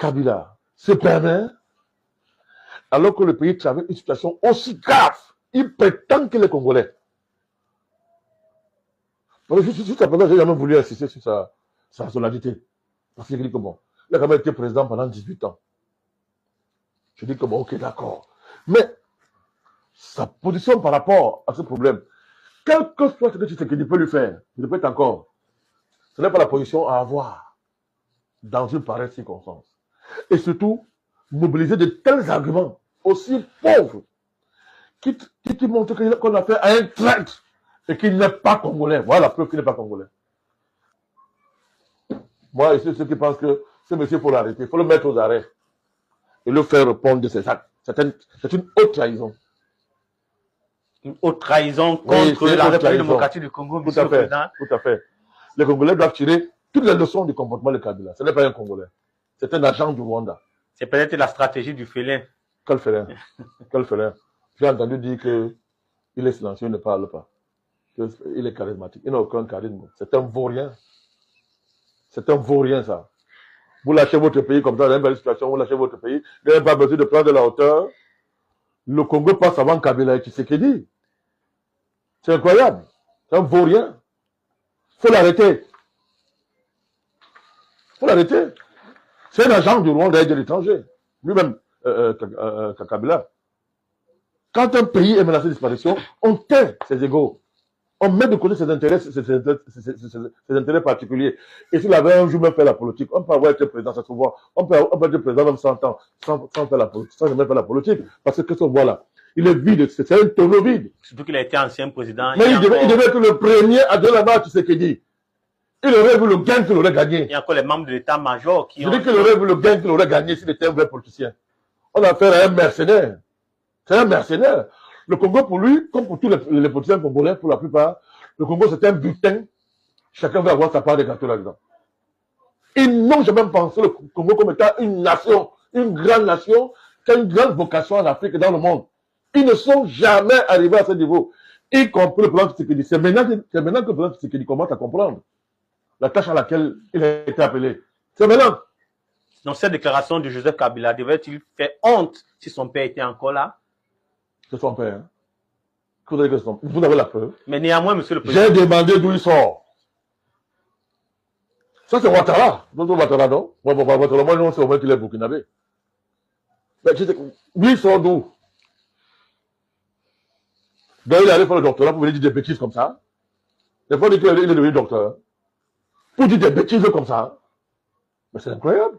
Kabila se permet, alors que le pays traverse une situation aussi grave, il prétend qu'il est congolais. Jusqu'à présent, je n'ai jamais voulu insister sur sa nationalité. Parce qu'il dit que bon, il a quand même été président pendant 18 ans. Je dis que bon, ok, d'accord. Mais sa position par rapport à ce problème, quel que soit ce que Tshisekedi peut lui faire, il peut être encore. Ce n'est pas la position à avoir dans une pareille circonstance. Et surtout, mobiliser de tels arguments aussi pauvres qui montrent qu'on a fait à un traître et qu'il n'est pas congolais. Voilà la preuve qu'il n'est pas congolais. Moi, je suis ceux qui pensent que ce monsieur, il faut l'arrêter, il faut le mettre aux arrêts et le faire répondre de ses actes. C'est une haute trahison. Une haute trahison contre la République démocratique du Congo, tout à fait, tout à fait. Les Congolais doivent tirer toutes les leçons du comportement de Kabila. Ce n'est pas un Congolais. C'est un agent du Rwanda. C'est peut-être la stratégie du félin. Quel félin? Quel félin? J'ai entendu dire qu'il est silencieux, il ne parle pas. Il est charismatique. Il n'a aucun charisme. C'est un vaurien. C'est un vaurien, ça. Vous lâchez votre pays comme ça, dans une belle situation, vous lâchez votre pays. Vous n'avez pas besoin de prendre de la hauteur. Le Congo passe avant Kabila et Tshisekedi. C'est incroyable. C'est un vaurien. Il faut l'arrêter. Il faut l'arrêter. C'est un agent du Rwanda et de l'étranger. Lui-même, Kabila. Quand un pays est menacé de disparition, on tait ses égaux. On met de côté ses intérêts particuliers. Et s'il avait un jour même fait la politique, on peut avoir été président, ça se voit. On peut être président même 100 ans sans faire la politique, sans jamais faire la politique. Parce que ce voit-là, il est vide, c'est un tonneau vide. Surtout qu'il a été ancien président. Mais il devait être le premier à donner la main à Tshisekedi. Il aurait vu le gain qu'il aurait gagné. Il y a encore les membres de l'état-major qui ont... Je dis qu'il aurait vu le gain qu'il aurait gagné s'il était un vrai politicien. On a affaire à un mercenaire. C'est un mercenaire. Le Congo, pour lui, comme pour tous les politiciens congolais, pour la plupart, le Congo, c'est un butin. Chacun veut avoir sa part de gâteau là-dedans. Ils n'ont jamais pensé le Congo comme étant une nation, une grande nation, qui a une grande vocation en Afrique et dans le monde. Ils ne sont jamais arrivés à ce niveau. Y compris le président Tshisekedi. C'est maintenant que le président Tshisekedi commence à comprendre la tâche à laquelle il a été appelé. C'est maintenant. Dans cette déclaration de Joseph Kabila, devait-il faire honte si son père était encore là? C'est son père. Hein? Vous avez la preuve. Mais néanmoins, monsieur le président. J'ai demandé d'où il sort. Ça, c'est Ouattara. D'autres Ouattara, non? Ouattara, moi, non, c'est au moins qu'il est burkinabé. Mais lui, il sort d'où? Donc, il est allé faire le doctorat pour venir dire des bêtises comme ça. Des fois, il dit qu'il est devenu docteur. Pour dire des bêtises comme ça. Mais c'est incroyable.